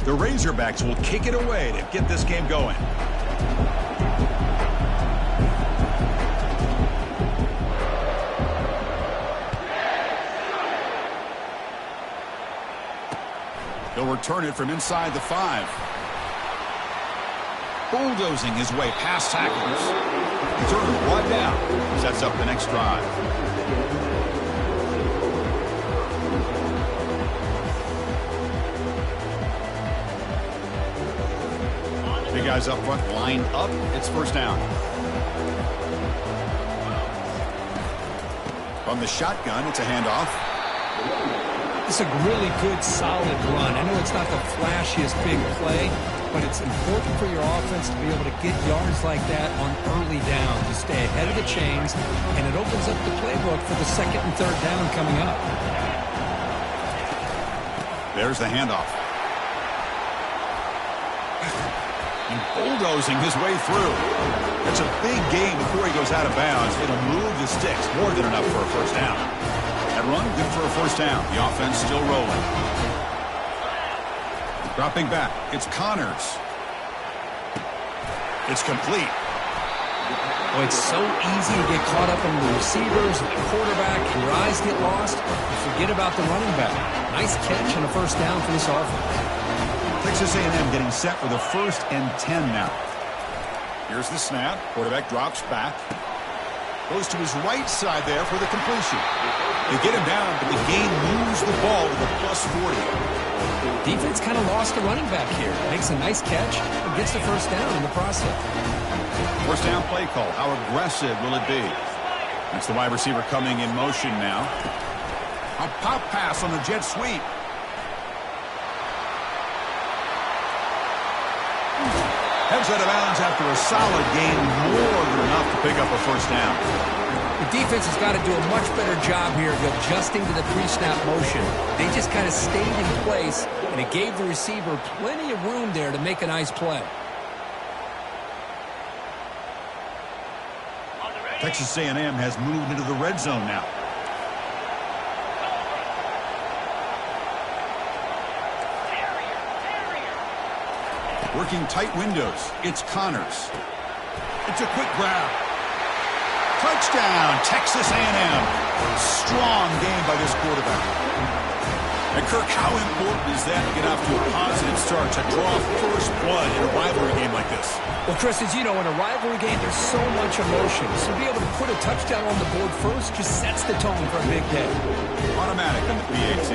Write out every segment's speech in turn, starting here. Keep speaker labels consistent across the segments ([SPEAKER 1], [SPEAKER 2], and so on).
[SPEAKER 1] The Razorbacks will kick it away to get this game going. He'll return it from inside the 5. Bulldozing his way past tacklers. Turner brought down. Sets up the next drive. Big guys up front lined up. It's first down. From the shotgun, it's a handoff.
[SPEAKER 2] It's a really good, solid run. I know it's not the flashiest big play, but it's important for your offense to be able to get yards like that on early down to stay ahead of the chains, and it opens up the playbook for the second and third down coming up.
[SPEAKER 1] There's the handoff. And bulldozing his way through. It's a big gain before he goes out of bounds. It'll move the sticks, more than enough for a first down. That run, good for a first down. The offense still rolling. Dropping back, it's Connors. It's complete.
[SPEAKER 2] Well, it's so easy to get caught up in the receivers and the quarterback, and your eyes get lost. You forget about the running back. Nice catch and a first down for this offense.
[SPEAKER 1] Texas A&M getting set for the 1st and 10 now. Here's the snap. Quarterback drops back. Goes to his right side there for the completion. They get him down, but the game moves the ball to the +40.
[SPEAKER 2] Defense kind of lost the running back here. Makes a nice catch and gets the first down in the process.
[SPEAKER 1] First down play call. How aggressive will it be? It's the wide receiver coming in motion now. A pop pass on the jet sweep. Heads out of bounds after a solid gain, more than enough to pick up a first down.
[SPEAKER 2] The defense has got to do a much better job here of adjusting to the pre-snap motion. They just kind of stayed in place, and it gave the receiver plenty of room there to make a nice play.
[SPEAKER 1] Texas A&M has moved into the red zone now. Working tight windows. It's Connors. It's a quick grab. Touchdown, Texas A&M. Strong game by this quarterback. And Kirk, how important is that to get off to a positive start, to draw first blood in a rivalry game like this?
[SPEAKER 2] Well, Chris, as you know, in a rivalry game, there's so much emotion. So to be able to put a touchdown on the board first just sets the tone for a big day.
[SPEAKER 1] Automatic on the PAT.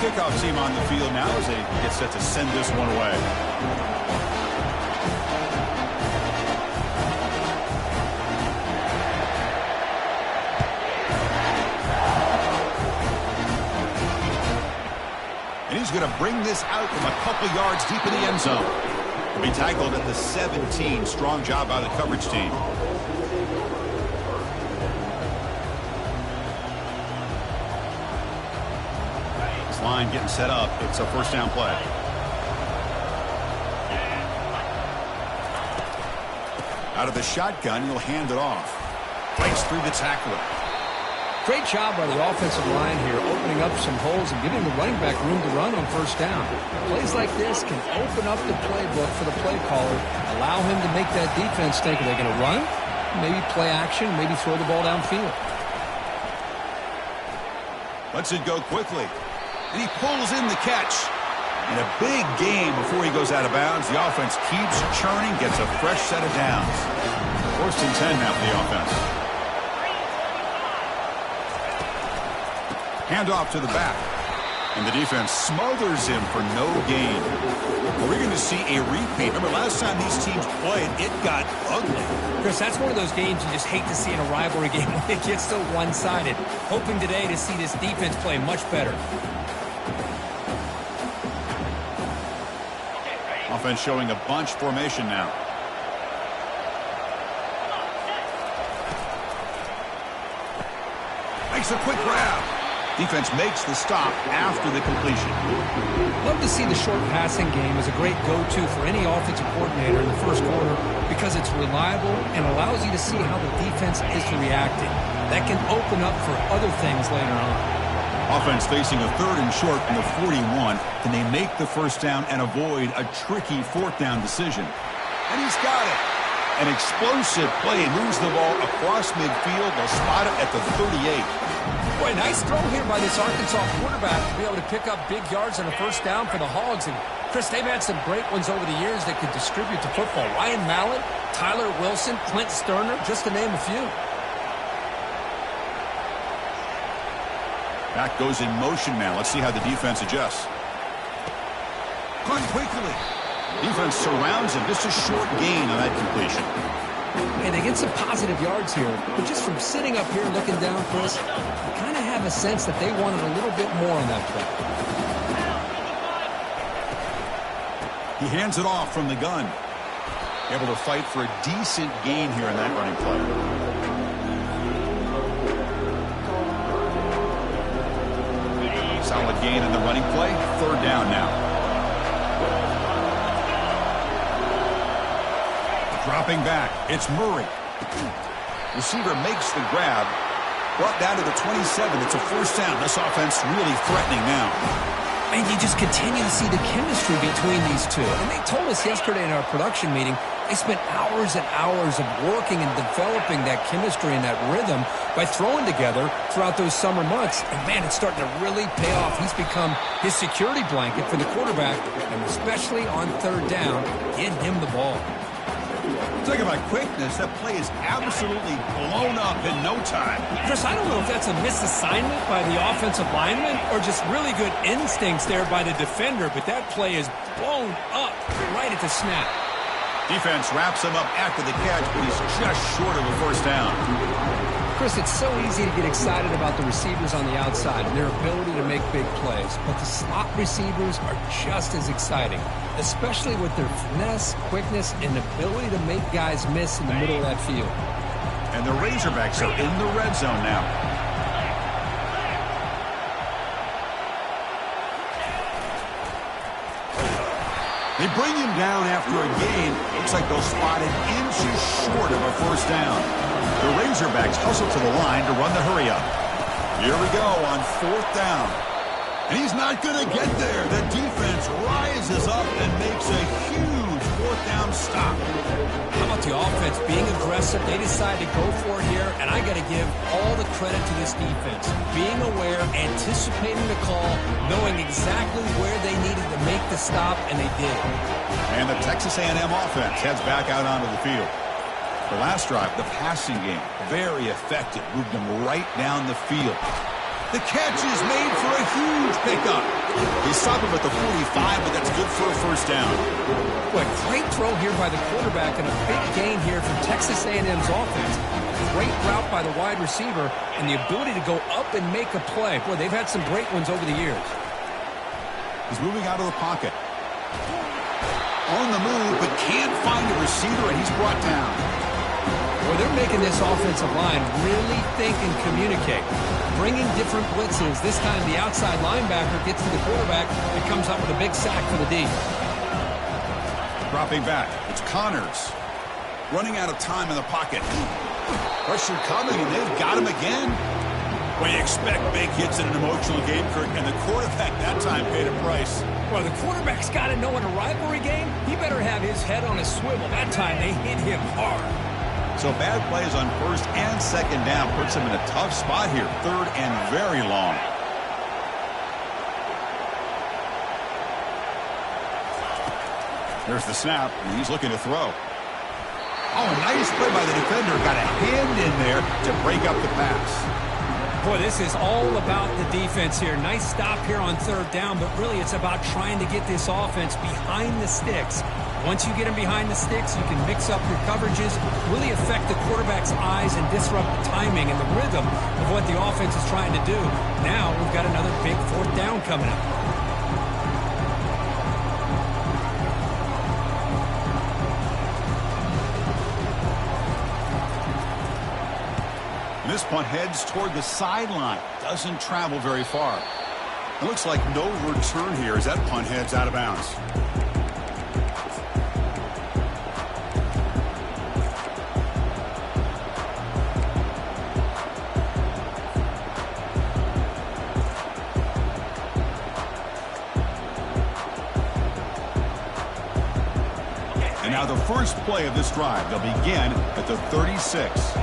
[SPEAKER 1] Kickoff team on the field now as they get set to send this one away. And he's going to bring this out from a couple yards deep in the end zone. He'll be tackled at the 17. Strong job by the coverage team. Line getting set up. It's a first down play. Out of the shotgun, he'll hand it off. Breaks through the tackler.
[SPEAKER 2] Great job by the offensive line here, opening up some holes and giving the running back room to run on first down. Plays like this can open up the playbook for the play caller, allow him to make that defense think, are they going to run? Maybe play action, maybe throw the ball downfield.
[SPEAKER 1] Lets it go quickly. And he pulls in the catch. And a big game before he goes out of bounds. The offense keeps churning, gets a fresh set of downs. First and 10 now for the offense. Handoff to the back. And the defense smothers him for no gain. We're going to see a repeat. Remember, last time these teams played, it got ugly.
[SPEAKER 2] Chris, that's one of those games you just hate to see in a rivalry game when it gets so one-sided. Hoping today to see this defense play much better.
[SPEAKER 1] Offense showing a bunch formation now. Makes a quick grab. Defense makes the stop after the completion.
[SPEAKER 2] Love to see the short passing game as a great go-to for any offensive coordinator in the first quarter because it's reliable and allows you to see how the defense is reacting. That can open up for other things later on.
[SPEAKER 1] Offense facing a 3rd and short from the 41. Can they make the first down and avoid a tricky 4th down decision? And he's got it. An explosive play. Moves the ball across midfield. They'll spot it at the 38.
[SPEAKER 2] Boy, nice throw here by this Arkansas quarterback to be able to pick up big yards on a first down for the Hogs. And, Chris, they've had some great ones over the years that could distribute the football. Ryan Mallett, Tyler Wilson, Clint Sterner, just to name a few.
[SPEAKER 1] Back goes in motion now. Let's see how the defense adjusts. Caught quickly. Defense surrounds him. Just a short gain on that completion.
[SPEAKER 2] And they get some positive yards here, but just from sitting up here looking down, Chris, I kind of have a sense that they wanted a little bit more on that play.
[SPEAKER 1] He hands it off from the gun. Able to fight for a decent gain here in that running play. Solid gain in the running play. 3rd down now. Dropping back, it's Murray. Receiver makes the grab. Brought down to the 27. It's a first down. This offense really threatening now.
[SPEAKER 2] And you just continue to see the chemistry between these two. And they told us yesterday in our production meeting, they spent hours and hours of working and developing that chemistry and that rhythm by throwing together throughout those summer months. And, man, it's starting to really pay off. He's become his security blanket for the quarterback, and especially on 3rd down, getting him the ball.
[SPEAKER 1] Talk about quickness. That play is absolutely blown up in no time.
[SPEAKER 2] Chris, I don't know if that's a misassignment by the offensive lineman or just really good instincts there by the defender, but that play is blown up right at the snap.
[SPEAKER 1] Defense wraps him up after the catch, but he's just short of a first down.
[SPEAKER 2] Chris, it's so easy to get excited about the receivers on the outside and their ability to make big plays, but the slot receivers are just as exciting, especially with their finesse, quickness, and ability to make guys miss in the middle of that field.
[SPEAKER 1] And the Razorbacks are in the red zone now. They bring him down after a gain. Looks like they'll spot it inches short of a first down. The Razorbacks hustle to the line to run the hurry-up. Here we go on 4th down. And he's not going to get there. The defense rises up and makes a huge 4th down stop.
[SPEAKER 2] How about the offense being aggressive? They decide to go for it here, and I got to give all the credit to this defense. Being aware, anticipating the call, knowing exactly where they needed to make the stop, and they did.
[SPEAKER 1] And the Texas A&M offense heads back out onto the field. The last drive, the passing game, very effective. Moved them right down the field. The catch is made for a huge pickup. They stop him at the 45, but that's good for a first down.
[SPEAKER 2] Boy, great throw here by the quarterback and a big gain here from Texas A&M's offense. Great route by the wide receiver and the ability to go up and make a play. Boy, they've had some great ones over the years.
[SPEAKER 1] He's moving out of the pocket. On the move, but can't find a receiver, and he's brought down.
[SPEAKER 2] Well, they're making this offensive line really think and communicate. Bringing different blitzes. This time the outside linebacker gets to the quarterback and comes up with a big sack for the D.
[SPEAKER 1] Dropping back. It's Connors. Running out of time in the pocket. Pressure coming, and they've got him again. Well, you expect big hits in an emotional game, Kirk, and the quarterback that time paid a price.
[SPEAKER 2] Well, the quarterback's got to know in a rivalry game, he better have his head on a swivel. That time they hit him hard.
[SPEAKER 1] So bad plays on 1st and 2nd down puts him in a tough spot here. 3rd and very long. There's the snap, and he's looking to throw. Oh, nice play by the defender. Got a hand in there to break up the pass.
[SPEAKER 2] Boy, this is all about the defense here. Nice stop here on 3rd down, but really it's about trying to get this offense behind the sticks. Once you get them behind the sticks, you can mix up your coverages, really affect the quarterback's eyes and disrupt the timing and the rhythm of what the offense is trying to do. Now we've got another big 4th down coming up.
[SPEAKER 1] This punt heads toward the sideline. Doesn't travel very far. It looks like no return here as that punt heads out of bounds. And now the first play of this drive. They'll begin at the 36.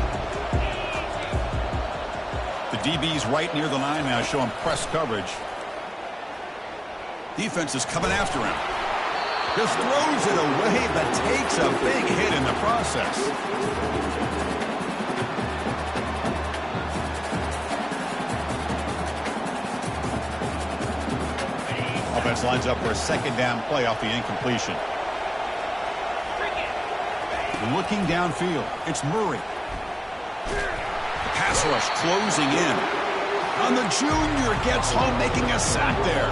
[SPEAKER 1] The DB's right near the line now, showing press coverage. Defense is coming after him. Just throws it away, but takes a big hit in the process. Offense lines up for a second down play off the incompletion. Looking downfield, it's Murray. The pass rush closing in. And the junior gets home, making a sack there.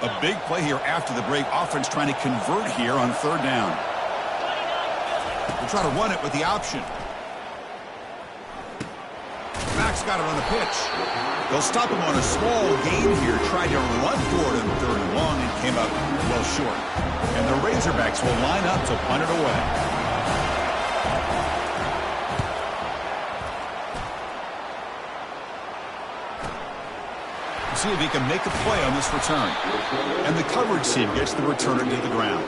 [SPEAKER 1] A big play here after the break. Offense trying to convert here on third down. We'll try to run it with the option. Max got it on the pitch. They'll stop him on a small gain here. Tried to run for it in third and long and came up well short. And the Razorbacks will line up to punt it away. See if he can make a play on this return. And the coverage team gets the returner to the ground.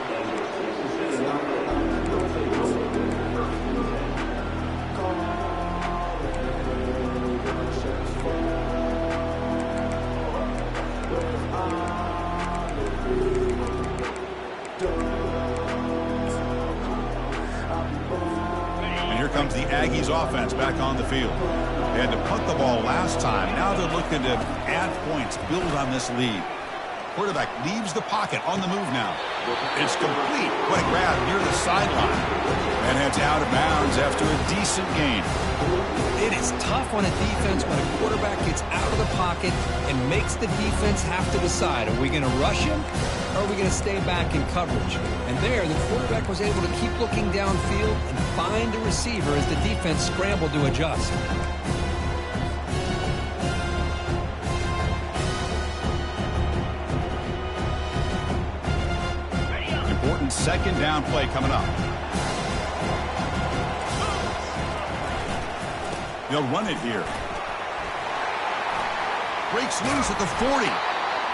[SPEAKER 1] And here comes the Aggies offense back on the field. They had to punt the ball last time. Now they're looking to add points, build on this lead. Quarterback leaves the pocket on the move now. It's complete. What a grab near the sideline. And heads out of bounds after a decent gain.
[SPEAKER 2] It is tough on a defense when a quarterback gets out of the pocket and makes the defense have to decide, are we going to rush him or are we going to stay back in coverage? And there, the quarterback was able to keep looking downfield and find a receiver as the defense scrambled to adjust.
[SPEAKER 1] Important second down play coming up. They'll run it here. Breaks loose at the 40.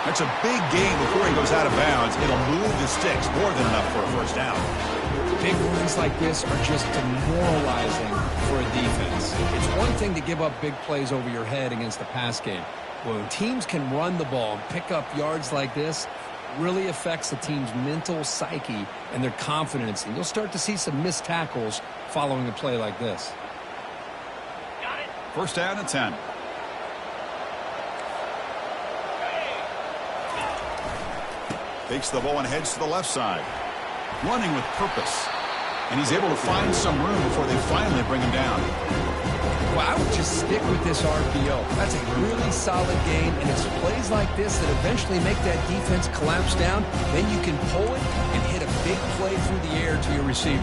[SPEAKER 1] That's a big gain before he goes out of bounds. It'll move the sticks, more than enough for a first down.
[SPEAKER 2] Big runs like this are just demoralizing for a defense. It's one thing to give up big plays over your head against the pass game. When teams can run the ball and pick up yards like this, really affects the team's mental psyche and their confidence. And you'll start to see some missed tackles following a play like this.
[SPEAKER 1] First down and 10. Takes the ball and heads to the left side. Running with purpose. And he's able to find some room before they finally bring him down.
[SPEAKER 2] Well, I would just stick with this RPO. That's a really solid game, and it's plays like this that eventually make that defense collapse down. Then you can pull it and hit a big play through the air to your receiver.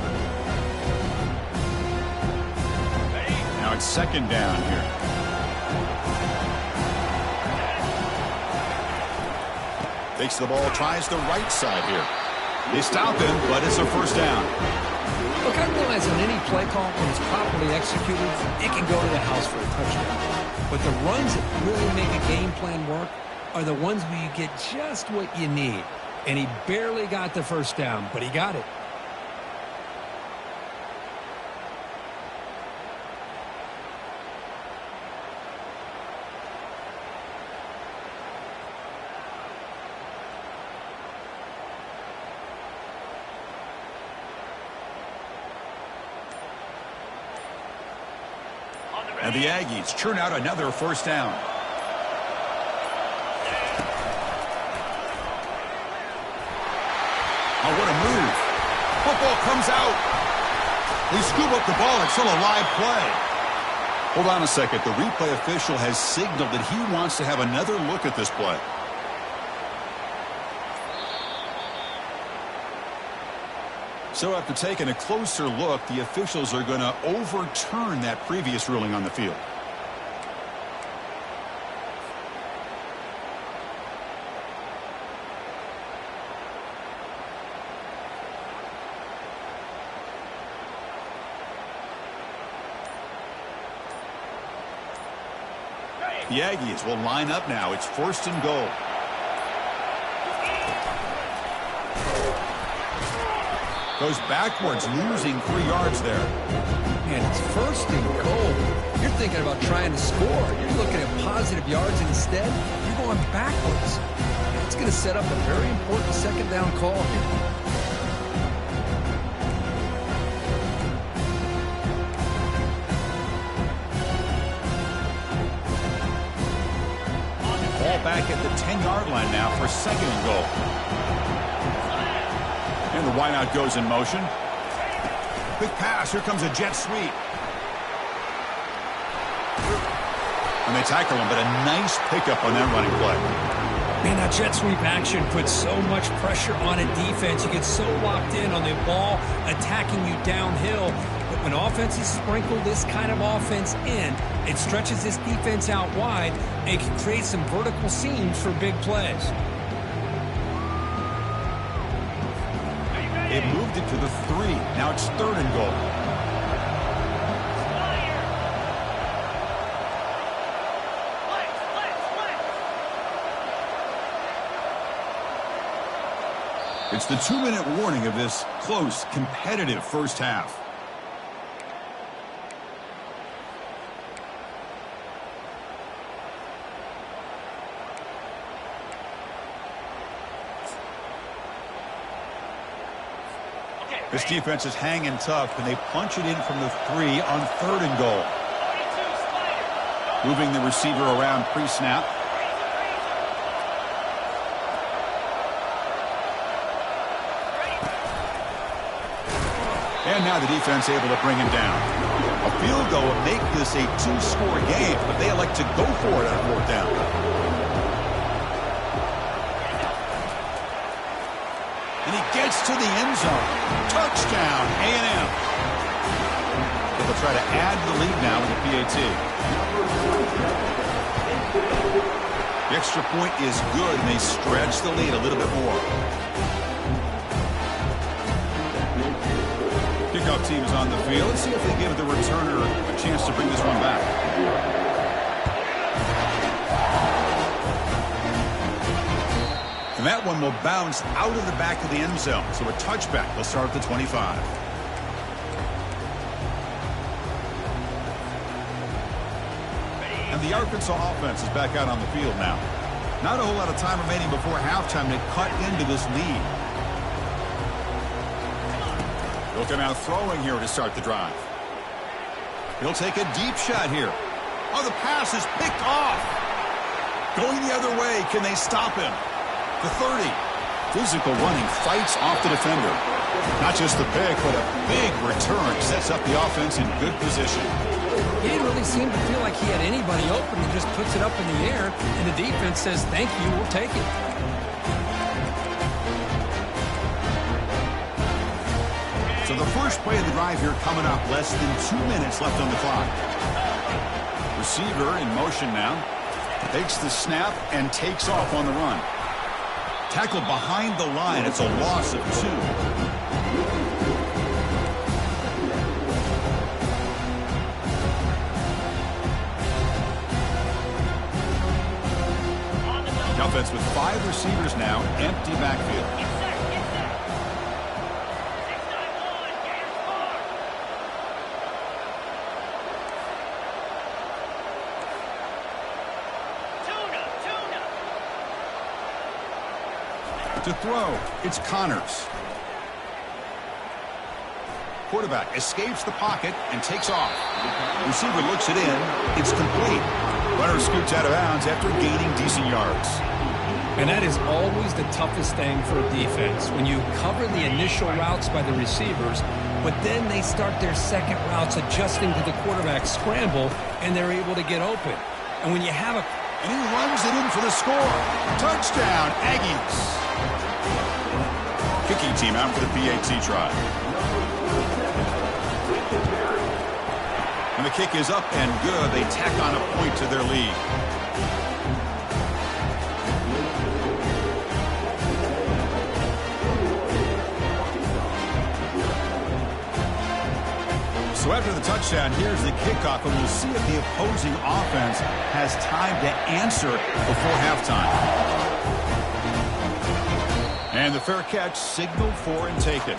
[SPEAKER 1] Now it's second down here. Takes the ball, tries the right side here. They stop him, but it's a first down.
[SPEAKER 2] Look, I realize on any play call, when it's properly executed, it can go to the house for a touchdown. But the runs that really make a game plan work are the ones where you get just what you need. And he barely got the first down, but he got it.
[SPEAKER 1] And the Aggies churn out another first down. Oh, what a move. Football comes out. They scoop up the ball. It's still a live play. Hold on a second. The replay official has signaled that he wants to have another look at this play. So after taking a closer look, the officials are going to overturn that previous ruling on the field. The Aggies will line up now. It's 1st and goal. Goes backwards, losing 3 yards there.
[SPEAKER 2] Man, it's 1st and goal. You're thinking about trying to score. You're looking at positive yards instead. You're going backwards. It's going to set up a very important 2nd down call here.
[SPEAKER 1] Ball back at the 10-yard line now for 2nd and goal. And the wideout goes in motion. Quick pass. Here comes a jet sweep. And they tackle him, but a nice pickup on that running play.
[SPEAKER 2] Man, that jet sweep action puts so much pressure on a defense. You get so locked in on the ball attacking you downhill. But when offenses sprinkle this kind of offense in, it stretches this defense out wide and can create some vertical seams for big plays.
[SPEAKER 1] It moved it to the 3. Now it's 3rd and goal. It's the 2-minute warning of this close, competitive first half. This defense is hanging tough, and they punch it in from the 3 on 3rd and goal. Moving the receiver around pre-snap. And now the defense able to bring him down. A field goal would make this a 2-score game, but they elect to go for it on 4th down. And he gets to the end zone. Touchdown, A&M. They'll try to add the lead now with the PAT. The extra point is good, and they stretch the lead a little bit more. Kickoff team is on the field. Let's see if they give the returner a chance to bring this one back. And that one will bounce out of the back of the end zone. So a touchback. They'll start at the 25. And the Arkansas offense is back out on the field now. Not a whole lot of time remaining before halftime to cut into this lead. They'll come out throwing here to start the drive. He'll take a deep shot here. Oh, the pass is picked off. Going the other way. Can they stop him? The 30. Physical running fights off the defender. Not just the pick, but a big return sets up the offense in good position.
[SPEAKER 2] He didn't really seem to feel like he had anybody open. He just puts it up in the air, and the defense says, thank you, we'll take it.
[SPEAKER 1] So the first play of the drive here coming up. Less than 2 minutes left on the clock. Receiver in motion now. Takes the snap and takes off on the run. Tackled behind the line. It's a loss of 2. The offense with 5 receivers now. Empty backfield. To throw, it's Connors. Quarterback escapes the pocket and takes off. Receiver looks it in. It's complete. Runner scoots out of bounds after gaining decent yards.
[SPEAKER 2] And that is always the toughest thing for a defense, when you cover the initial routes by the receivers, but then they start their second routes adjusting to the quarterback scramble, and they're able to get open. And when you have a...
[SPEAKER 1] And he runs it in for the score. Touchdown, Aggies. Kicking team out for the PAT try. And the kick is up and good. They tack on a point to their lead. So after the touchdown, here's the kickoff, and we'll see if the opposing offense has time to answer before halftime. And the fair catch signaled for and taken.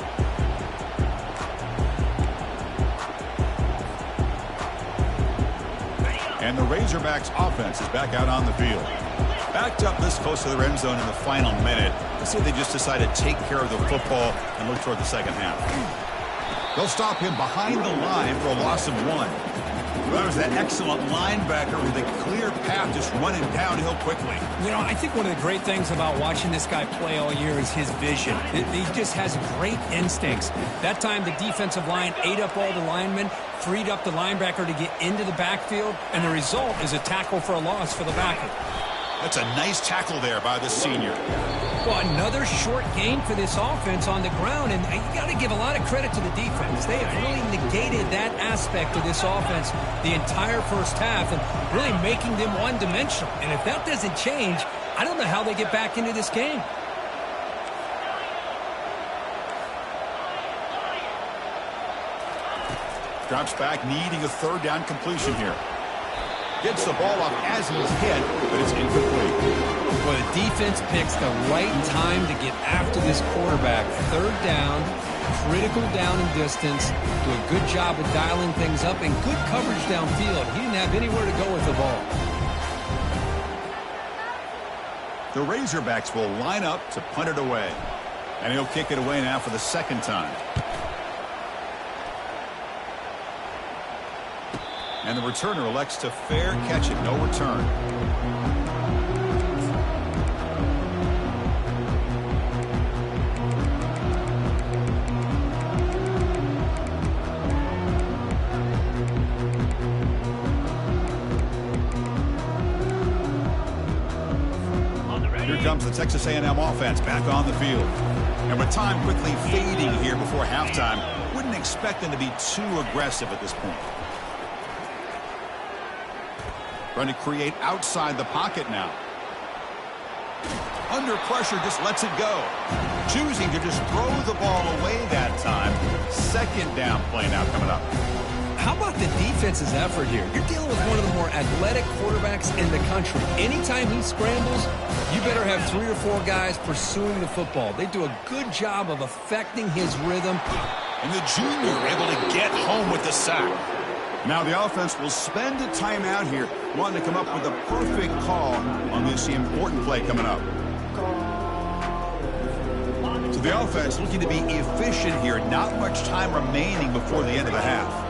[SPEAKER 1] And the Razorbacks offense is back out on the field. Backed up this close to the end zone in the final minute. Let's see if they just decide to take care of the football and look toward the second half. They'll stop him behind the line for a loss of 1. That was that excellent linebacker with a clear path just running downhill quickly.
[SPEAKER 2] You know, I think one of the great things about watching this guy play all year is his vision. He just has great instincts. That time the defensive line ate up all the linemen, freed up the linebacker to get into the backfield, and the result is a tackle for a loss for the backer.
[SPEAKER 1] That's a nice tackle there by the senior.
[SPEAKER 2] Well, another short gain for this offense on the ground, and you got to give a lot of credit to the defense. They have really negated that aspect of this offense the entire first half and really making them one-dimensional. And if that doesn't change, I don't know how they get back into this game.
[SPEAKER 1] Drops back, needing a third down completion here. Gets the ball up as he's hit, but it's incomplete.
[SPEAKER 2] Well, the defense picks the right time to get after this quarterback. Third down, critical down and distance. Do a good job of dialing things up and good coverage downfield. He didn't have anywhere to go with the ball.
[SPEAKER 1] The Razorbacks will line up to punt it away. And he'll kick it away now for the second time. And the returner elects to fair catch it, no return. Here comes the Texas A&M offense back on the field. And with time quickly fading here before halftime, wouldn't expect them to be too aggressive at this point. Trying to create outside the pocket now. Under pressure, just lets it go. Choosing to just throw the ball away that time. Second down play now coming up.
[SPEAKER 2] How about the defense's effort here? You're dealing with one of the more athletic quarterbacks in the country. Anytime he scrambles, you better have 3 or 4 guys pursuing the football. They do a good job of affecting his rhythm.
[SPEAKER 1] And the junior able to get home with the sack. Now the offense will spend a timeout here, wanting to come up with a perfect call on this important play coming up. So the offense looking to be efficient here. Not much time remaining before the end of the half.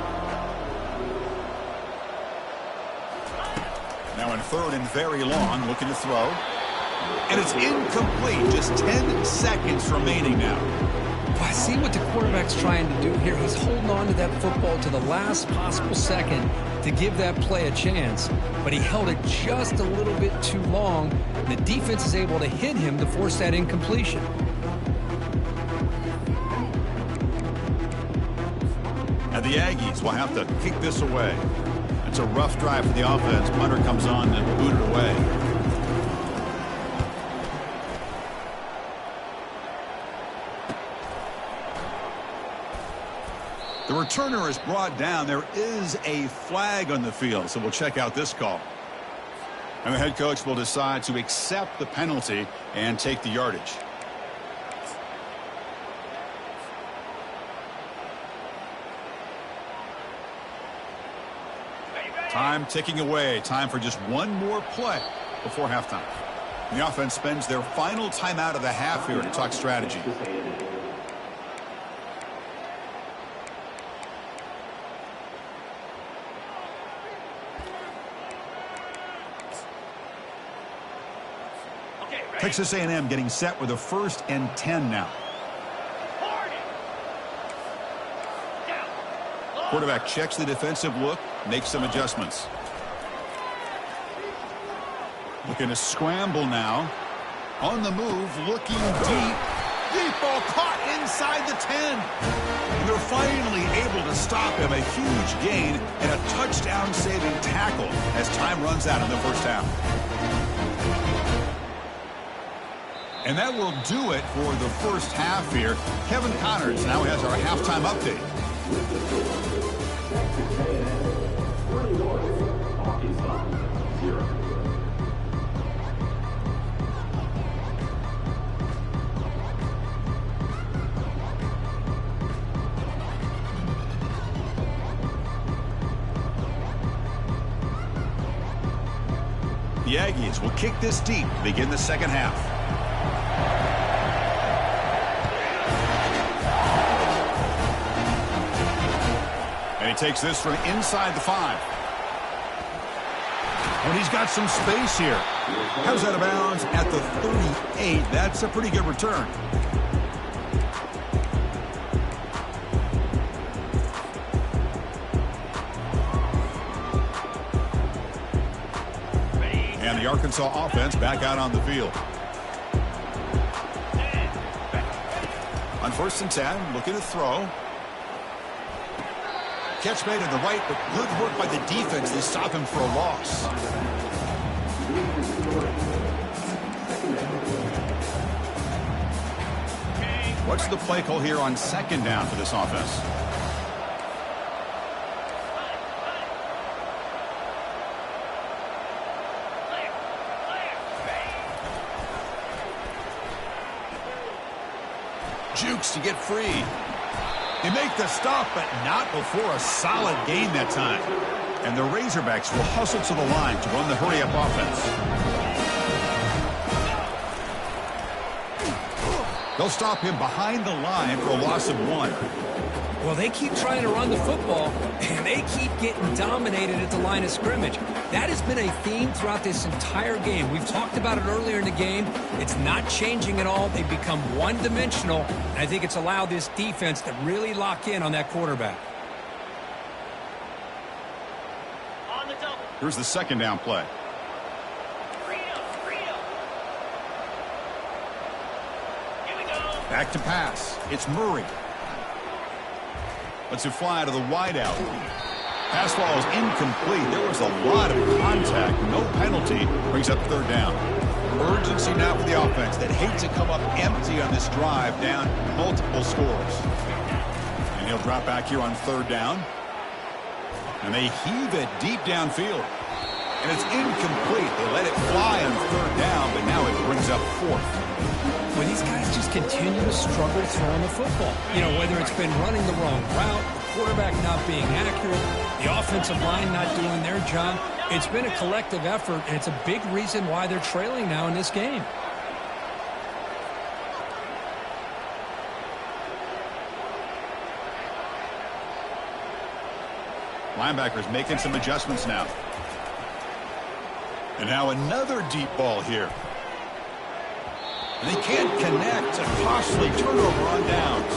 [SPEAKER 1] Now in third and very long, looking to throw. And it's incomplete. Just 10 seconds remaining now.
[SPEAKER 2] I see what the quarterback's trying to do here. He's holding on to that football to the last possible second to give that play a chance. But he held it just a little bit too long. And the defense is able to hit him to force that incompletion.
[SPEAKER 1] And the Aggies will have to kick this away. It's a rough drive for the offense. Punter comes on and boot it away. The returner is brought down. There is a flag on the field, so we'll check out this call. And the head coach will decide to accept the penalty and take the yardage. Time ticking away. Time for just one more play before halftime. The offense spends their final timeout of the half here to talk strategy. Texas A&M getting set with a 1st and 10 now. Quarterback checks the defensive look, makes some adjustments. Looking to scramble now. On the move, looking deep. Deep ball caught inside the 10. And they're finally able to stop him. A huge gain and a touchdown-saving tackle as time runs out in the first half. And that will do it for the first half here. Kevin Connors now has our halftime update. The Aggies will kick this deep to begin the second half. And he takes this from inside the 5. And he's got some space here. Comes out of bounds at the 38. That's a pretty good return. And the Arkansas offense back out on the field. On 1st and 10, looking to throw. Catch made on the right, but good work by the defense. They stop him for a loss. What's the play call here on 2nd down for this offense? Jukes to get free. They make the stop, but not before a solid gain that time. And the Razorbacks will hustle to the line to run the hurry-up offense. They'll stop him behind the line for a loss of 1.
[SPEAKER 2] Well, they keep trying to run the football, and they keep getting dominated at the line of scrimmage. That has been a theme throughout this entire game. We've talked about it earlier in the game. It's not changing at all. They've become one-dimensional, and I think it's allowed this defense to really lock in on that quarterback.
[SPEAKER 3] On the double.
[SPEAKER 1] Here's the 2nd down play.
[SPEAKER 3] Here we go.
[SPEAKER 1] Back to pass. It's Murray. Lets it fly to the wideout. Pass ball is incomplete. There was a lot of contact. No penalty. Brings up 3rd down. Urgency now for the offense that hates to come up empty on this drive, down multiple scores. And he'll drop back here on 3rd down. And they heave it deep downfield. And it's incomplete. They let it fly on 3rd down, but now it brings up 4th.
[SPEAKER 2] Well, these guys just continue to struggle throwing the football. You know, whether it's been running the wrong route, the quarterback not being accurate, the offensive line not doing their job. It's been a collective effort, and it's a big reason why they're trailing now in this game.
[SPEAKER 1] Linebackers making some adjustments now. And now another deep ball here. They can't connect. A costly turnover on downs.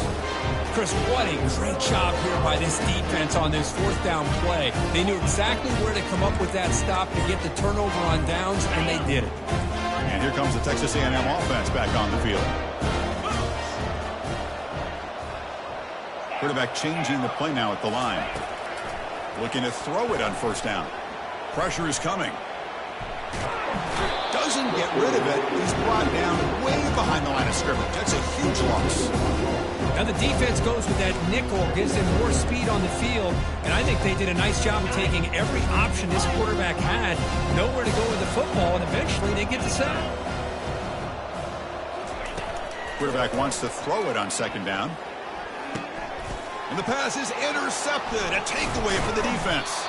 [SPEAKER 2] Chris, what a great job here by this defense on this 4th down play. They knew exactly where to come up with that stop to get the turnover on downs, and they did it.
[SPEAKER 1] And here comes the Texas A&M offense back on the field. Quarterback changing the play now at the line. Looking to throw it on 1st down. Pressure is coming. Doesn't get rid of it. He's brought down way behind the line of scrimmage. That's a huge loss.
[SPEAKER 2] Now the defense goes with that nickel, gives them more speed on the field, and I think they did a nice job of taking every option this quarterback had, nowhere to go with the football, and eventually they get the sack.
[SPEAKER 1] Quarterback wants to throw it on 2nd down. And the pass is intercepted. A takeaway for the defense.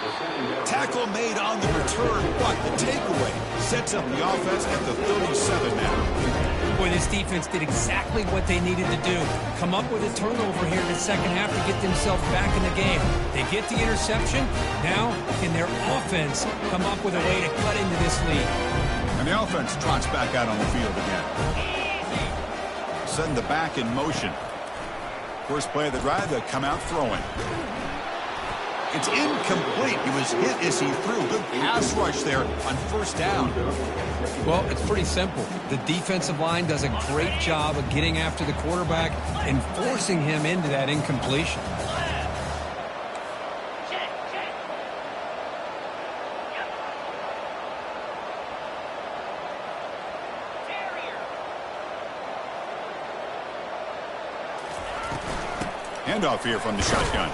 [SPEAKER 1] Tackle made on the return, but the takeaway sets up the offense at the 37 now.
[SPEAKER 2] Boy, this defense did exactly what they needed to do. Come up with a turnover here in the second half to get themselves back in the game. They get the interception. Now, can their offense come up with a way to cut into this lead?
[SPEAKER 1] And the offense trots back out on the field again. Setting the back in motion. First play of the drive, they come out throwing. It's incomplete. He was hit as he threw. Good pass rush there on first down.
[SPEAKER 2] Well, it's pretty simple. The defensive line does a great job of getting after the quarterback and forcing him into that incompletion.
[SPEAKER 1] Handoff here from the shotgun.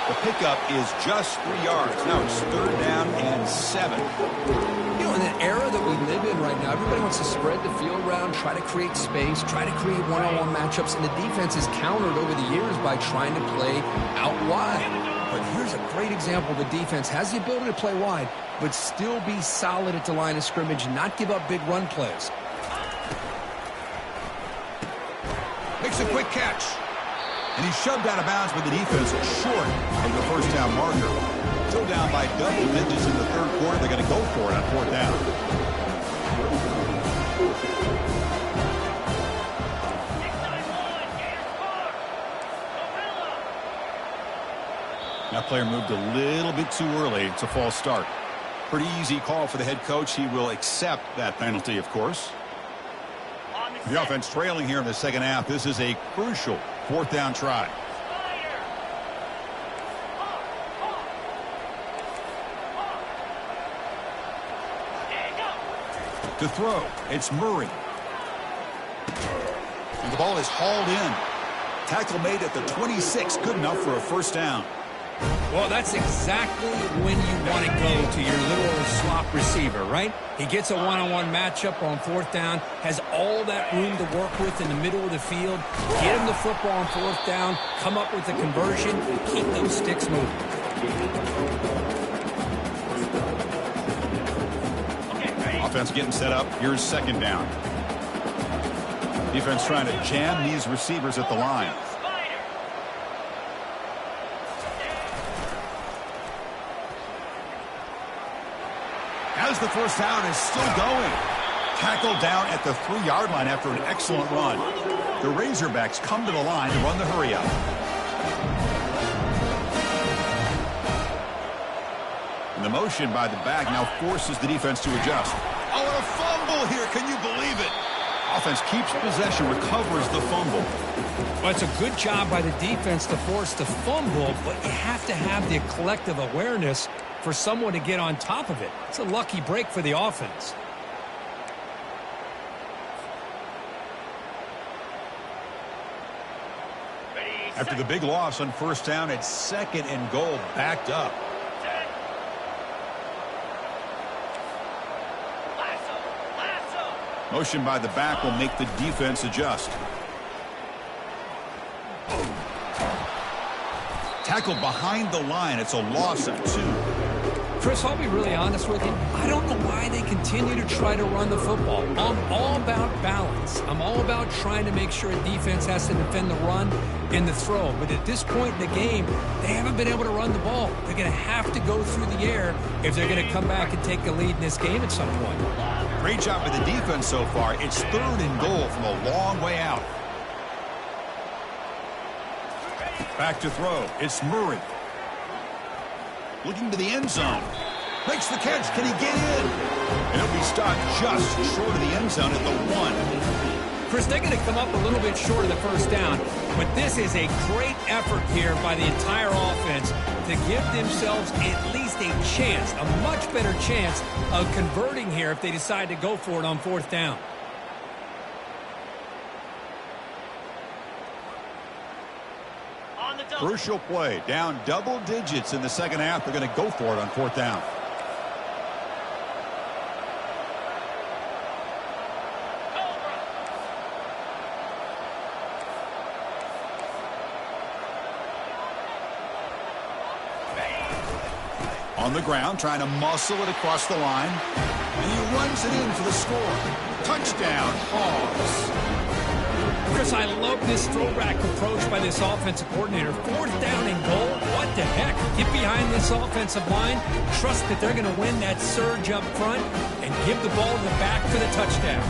[SPEAKER 1] The pickup is just 3 yards. Now it's 3rd down and 7.
[SPEAKER 2] You know, in the era that we live in right now, everybody wants to spread the field around, try to create space, try to create one-on-one matchups, and the defense is countered over the years by trying to play out wide. But here's a great example. The defense has the ability to play wide, but still be solid at the line of scrimmage and not give up big run plays.
[SPEAKER 1] Makes a quick catch. And he's shoved out of bounds with the defense short of the first down marker. Still down by double digits in the 3rd quarter. They're going to go for it on 4th down. That player moved a little bit too early. It's a false start. Pretty easy call for the head coach. He will accept that penalty, of course. The offense trailing here in the 2nd half. This is a crucial 4th down try. To throw, it's Murray. And the ball is hauled in. Tackle made at the 26, good enough for a first down.
[SPEAKER 2] Well, that's exactly when you want to go to your little slot receiver, right? He gets a one-on-one matchup on 4th down, has all that room to work with in the middle of the field. Get him the football on 4th down, come up with a conversion, and keep those sticks moving.
[SPEAKER 1] Offense getting set up. Here's 2nd down. Defense trying to jam these receivers at the line. As the first down is still going. Tackled down at the 3-yard line after an excellent run. The Razorbacks come to the line to run the hurry up. And the motion by the back now forces the defense to adjust. Oh, and a fumble here. Can you believe it? Offense keeps possession, recovers the fumble.
[SPEAKER 2] Well, it's a good job by the defense to force the fumble, but you have to have the collective awareness for someone to get on top of it. It's a lucky break for the offense.
[SPEAKER 1] After the big loss on first down, it's 2nd and goal, backed up. Motion by the back will make the defense adjust. Tackled behind the line. It's a loss of 2.
[SPEAKER 2] Chris, I'll be really honest with you. I don't know why they continue to try to run the football. I'm all about balance. I'm all about trying to make sure a defense has to defend the run and the throw. But at this point in the game, they haven't been able to run the ball. They're going to have to go through the air if they're going to come back and take the lead in this game at some point.
[SPEAKER 1] Great job by the defense so far. It's 3rd and goal from a long way out. Back to throw. It's Murray. Looking to the end zone. Makes the catch. Can he get in? And he'll be stopped just short of the end zone at the 1.
[SPEAKER 2] Chris, they're going to come up a little bit short of the first down, but this is a great effort here by the entire offense to give themselves at least a chance, a much better chance of converting here if they decide to go for it on 4th down.
[SPEAKER 1] Crucial play. Down double digits in the 2nd half. They're going to go for it on 4th down. On the ground, trying to muscle it across the line. And he runs it in for the score. Touchdown, Hogs.
[SPEAKER 2] Chris, I love this throwback approach by this offensive coordinator. 4th down and goal. What the heck? Get behind this offensive line. Trust that they're going to win that surge up front and give the ball to the back for the touchdown.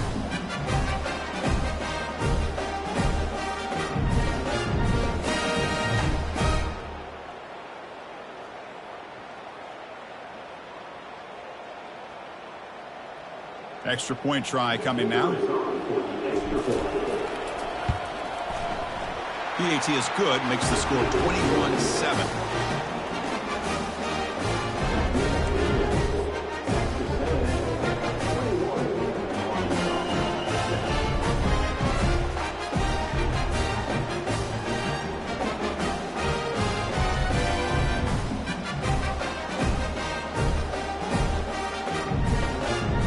[SPEAKER 1] Extra point try coming now. PAT is good, makes the score 21-7.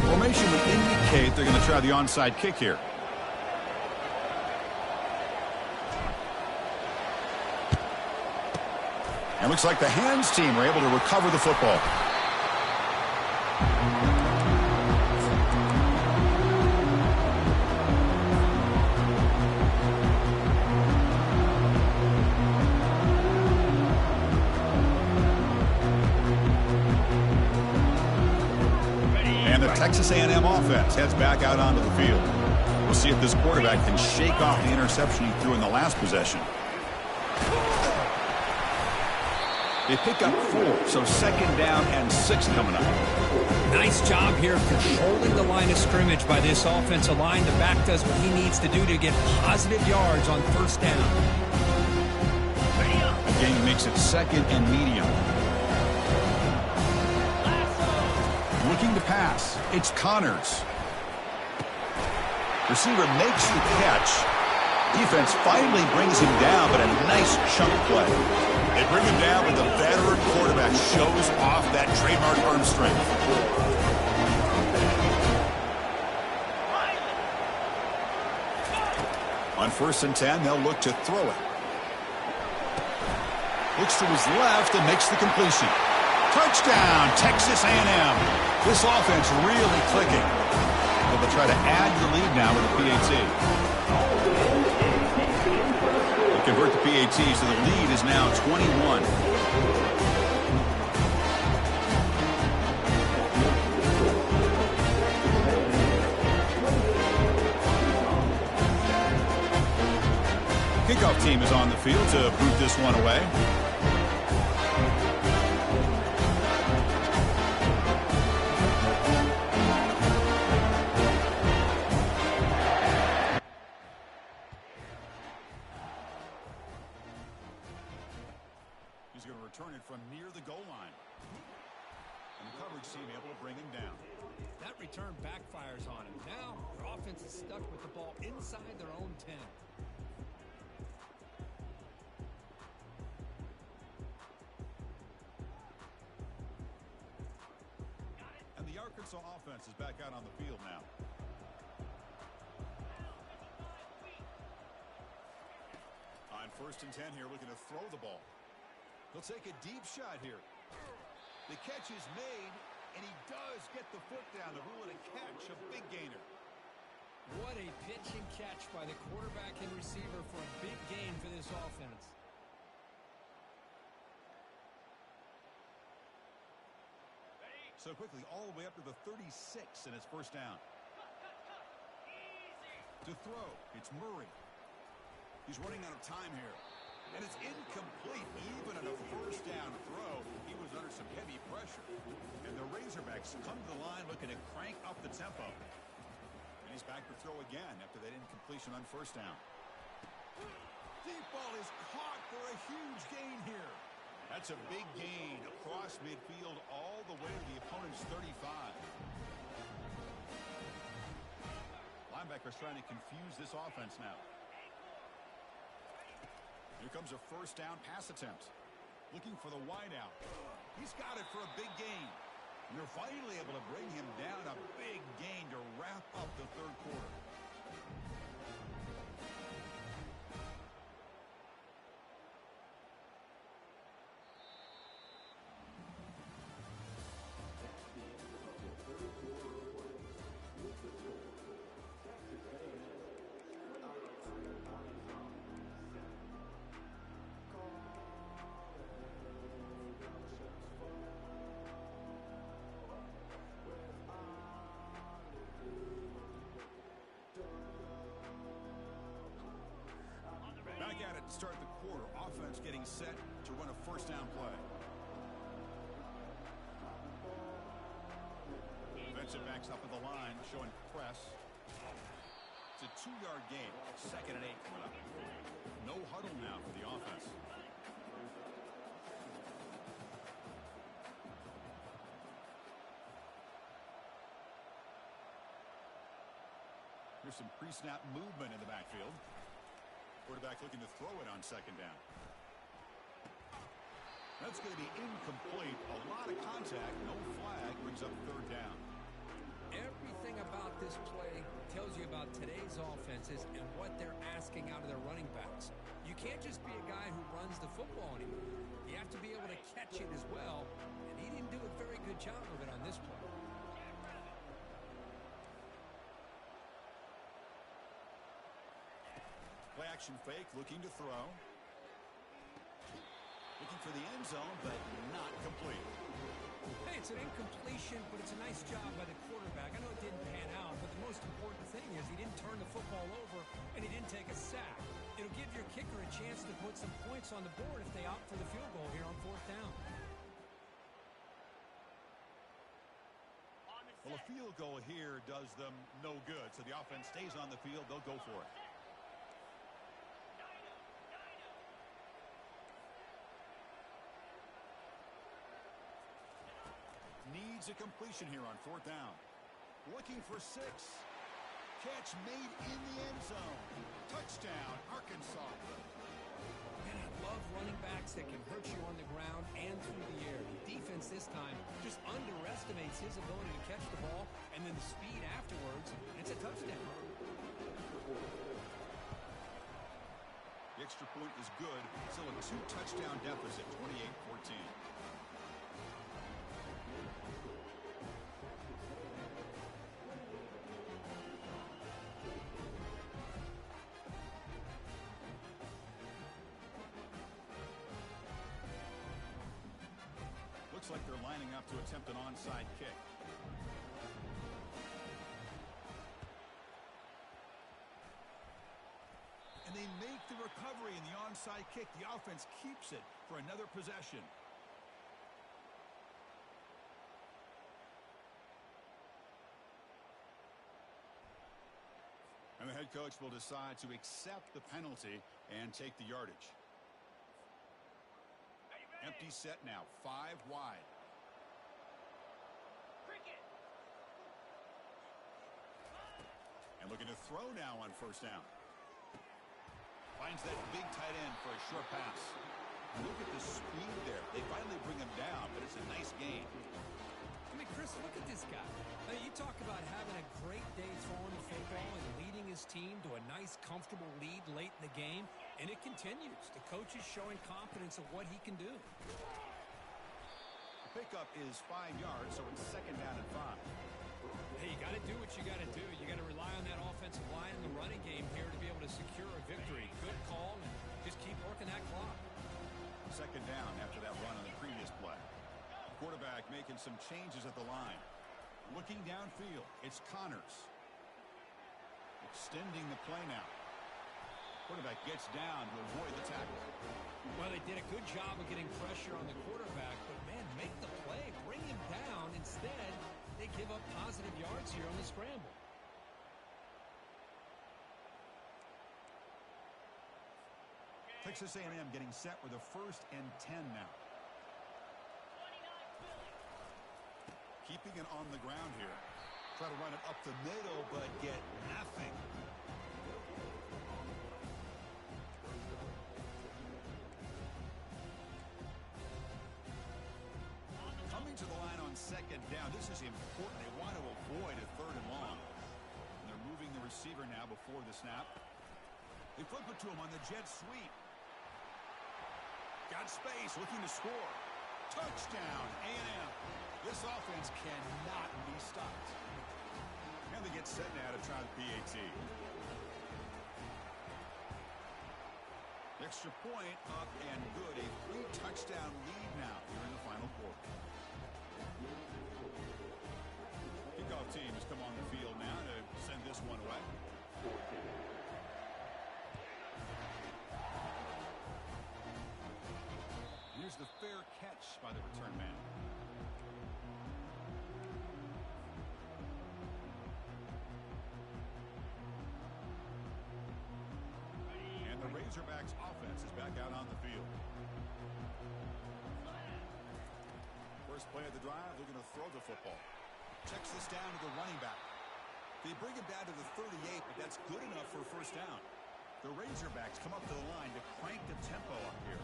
[SPEAKER 1] Formation would indicate they're going to try the onside kick here. And looks like the hands team were able to recover the football. And the Texas A&M offense heads back out onto the field. We'll see if this quarterback can shake off the interception he threw in the last possession. They pick up 4, so 2nd down and 6 coming up.
[SPEAKER 2] Nice job here controlling the line of scrimmage by this offensive line. The back does what he needs to do to get positive yards on 1st down.
[SPEAKER 1] Again, makes it 2nd and medium. Looking to pass. It's Connors. Receiver makes the catch. Defense finally brings him down, but a nice chunk play. They bring him down, but the veteran quarterback shows off that trademark arm strength. On 1st and 10, they'll look to throw it. Looks to his left and makes the completion. Touchdown, Texas A&M. This offense really clicking. They'll try to add the lead now with the PAT. Convert the PAT, so the lead is now 21. Kickoff team is on the field to boot this one away. He's going to return it from near the goal line. And the coverage team able to bring him down.
[SPEAKER 2] That return backfires on him. Now, their offense is stuck with the ball inside their own 10.
[SPEAKER 1] And the Arkansas offense is back out on the field now. On 1st and 10 here, looking to throw the ball. He'll take a deep shot here. The catch is made, and he does get the foot down to rule it a catch, a big gainer.
[SPEAKER 2] What a pitch and catch by the quarterback and receiver for a big gain for this offense.
[SPEAKER 1] So quickly, all the way up to the 36, and it's 1st down. To throw, it's Murray. He's running out of time here. And it's incomplete. Even on a 1st down throw, he was under some heavy pressure. And the Razorbacks come to the line looking to crank up the tempo. And he's back to throw again after that incompletion on 1st down. Deep ball is caught for a huge gain here. That's a big gain across midfield all the way to the opponent's 35. Linebackers trying to confuse this offense now. Here comes a 1st down pass attempt. Looking for the wideout. He's got it for a big gain. And they're finally able to bring him down, a big gain to wrap up the 3rd quarter. Start the quarter. Offense getting set to run a first down play. Defensive backs up at the line, showing press. It's a 2-yard gain. 2nd and 8 coming up. No huddle now for the offense. Here's some pre-snap movement in the backfield. Quarterback looking to throw it on 2nd down. That's going to be incomplete. A lot of contact. No flag. Brings up 3rd down.
[SPEAKER 2] Everything about this play tells you about today's offenses and what they're asking out of their running backs. You can't just be a guy who runs the football anymore. You have to be able to catch it as well, and he didn't do a very good job of it on this play.
[SPEAKER 1] Play action fake, looking to throw. Looking for the end zone, but not complete.
[SPEAKER 2] Hey, it's an incompletion, but it's a nice job by the quarterback. I know it didn't pan out, but the most important thing is he didn't turn the football over and he didn't take a sack. It'll give your kicker a chance to put some points on the board if they opt for the field goal here on 4th down.
[SPEAKER 1] Well, a field goal here does them no good, so the offense stays on the field. They'll go for it. Needs a completion here on 4th down. Looking for 6. Catch made in the end zone. Touchdown, Arkansas.
[SPEAKER 2] And I love running backs that can hurt you on the ground and through the air. The defense this time just underestimates his ability to catch the ball, and then the speed afterwards, it's a touchdown.
[SPEAKER 1] The extra point is good. Still a 2-touchdown deficit, 28-14. Looks like they're lining up to attempt an onside kick. And they make the recovery in the onside kick. The offense keeps it for another possession. And the head coach will decide to accept the penalty and take the yardage. Empty set now, 5 wide. And looking to throw now on 1st down. Finds that big tight end for a short pass. Look at the speed there. They finally bring him down, but it's a nice gain.
[SPEAKER 2] I mean, Chris, look at this guy. Now, you talk about having a great day throwing the football and leading his team to a nice, comfortable lead late in the game, and it continues. The coach is showing confidence of what he can do.
[SPEAKER 1] The pickup is 5 yards, so it's 2nd down and 5.
[SPEAKER 2] Hey, you got to do what you got to do. You got to rely on that offensive line in the running game here to be able to secure a victory. Good call, and just keep working that clock.
[SPEAKER 1] 2nd down after that run on the previous play. Quarterback making some changes at the line. Looking downfield, it's Connors. Extending the play now. Quarterback gets down to avoid the tackle.
[SPEAKER 2] Well, they did a good job of getting pressure on the quarterback, but, man, make the play, bring him down. Instead, they give up positive yards here on the scramble.
[SPEAKER 1] Texas A&M getting set with a 1st and 10 now. Keeping it on the ground here. Try to run it up the middle, but get nothing. Coming to the line on 2nd down. This is important. They want to avoid a 3rd and long. And they're moving the receiver now before the snap. They flip it to him on the jet sweep. Got space, looking to score. Touchdown, A&M. This offense cannot be stopped. And they get set now to try the PAT. Extra point up and good. A 3-touchdown lead now here in the final quarter. Kickoff team has come on the field now to send this one away. Razorbacks offense is back out on the field. First play of the drive, they're going to throw the football. Checks this down to the running back. They bring him down to the 38, but that's good enough for a first down. The Razorbacks come up to the line to crank the tempo up here.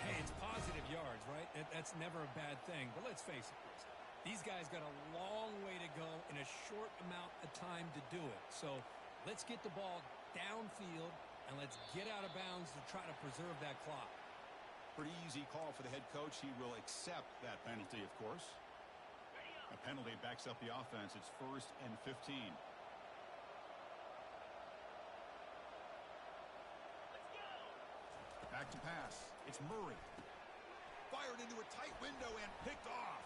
[SPEAKER 2] Hey, it's positive yards, right? That's never a bad thing. But let's face it, Chris. These guys got a long way to go in a short amount of time to do it. So let's get the ball downfield, and let's get out of bounds to try to preserve that clock.
[SPEAKER 1] Pretty easy call for the head coach. He will accept that penalty, of course. A penalty backs up the offense. It's 1st and 15. Back to pass. It's Murray. Fired into a tight window and picked off.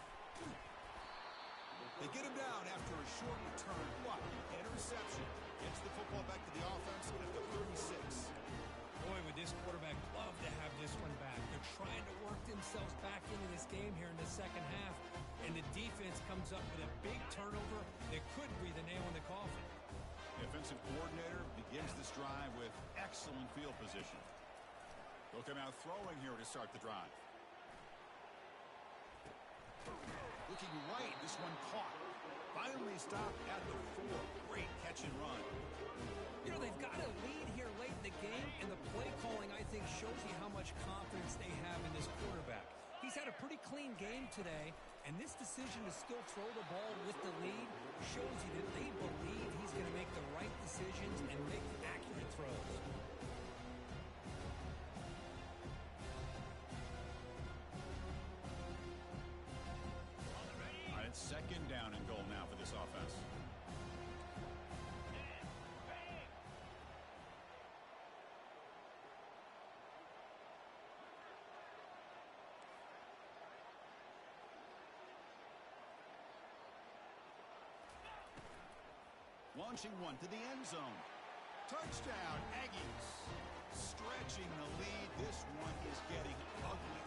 [SPEAKER 1] They get him down after a short return. What? Interception. Gets the football back to the offense at the 36.
[SPEAKER 2] Boy, would this quarterback love to have this one back. They're trying to work themselves back into this game here in the second half. And the defense comes up with a big turnover that could be the nail in the coffin.
[SPEAKER 1] The offensive coordinator begins this drive with excellent field position. They'll come out throwing here to start the drive. Looking right, this one caught. Finally stopped at the 4. Great catch and run.
[SPEAKER 2] You know, they've got a lead here late in the game, and the play calling, I think, shows you how much confidence they have in this quarterback. He's had a pretty clean game today, and this decision to still throw the ball with the lead shows you that they believe he's going to make the right decisions and make accurate throws.
[SPEAKER 1] It's 2nd down and goal now for this offense. Launching one to the end zone. Touchdown, Aggies. Stretching the lead. This one is getting ugly.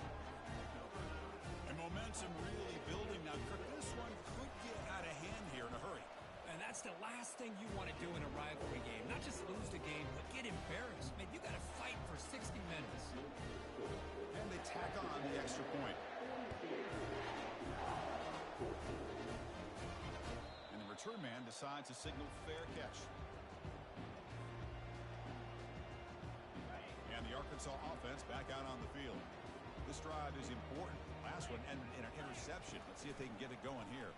[SPEAKER 1] And momentum really building now. This one could get out of hand here in a hurry.
[SPEAKER 2] And that's the last thing you want to do in a rivalry game. Not just lose the game, but get embarrassed. Man, you got to fight for 60 minutes.
[SPEAKER 1] And they tack on the extra point. And the return man decides to signal fair catch. And the Arkansas offense back out on the field. This drive is important. Last one ended in an interception. Let's see if they can get it going here.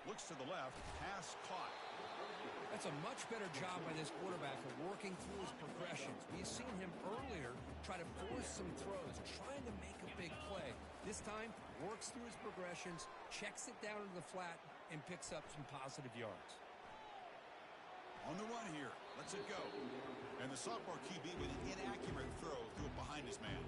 [SPEAKER 1] Looks to the left. Pass caught.
[SPEAKER 2] That's a much better job by this quarterback of working through his progressions. We've seen him earlier try to force some throws, trying to make a big play. This time, works through his progressions, checks it down into the flat, and picks up some positive yards.
[SPEAKER 1] On the run here. Lets it go. And the sophomore QB with an inaccurate throw threw it behind his man.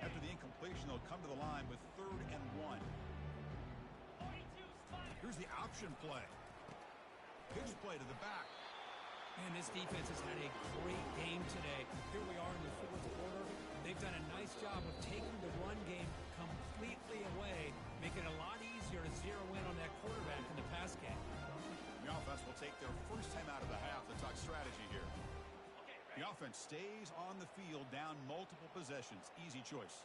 [SPEAKER 1] After the incompletion, they'll come to the line with 3rd and 1. Here's the option play. Pitch play to the back.
[SPEAKER 2] Man, this defense has had a great game today. Here we are in the 4th quarter. They've done a nice job of taking the run game completely away, making it a lot easier to zero in on that quarterback in the pass game.
[SPEAKER 1] The offense will take their first time out of the half to talk strategy here. The offense stays on the field down multiple possessions. Easy choice.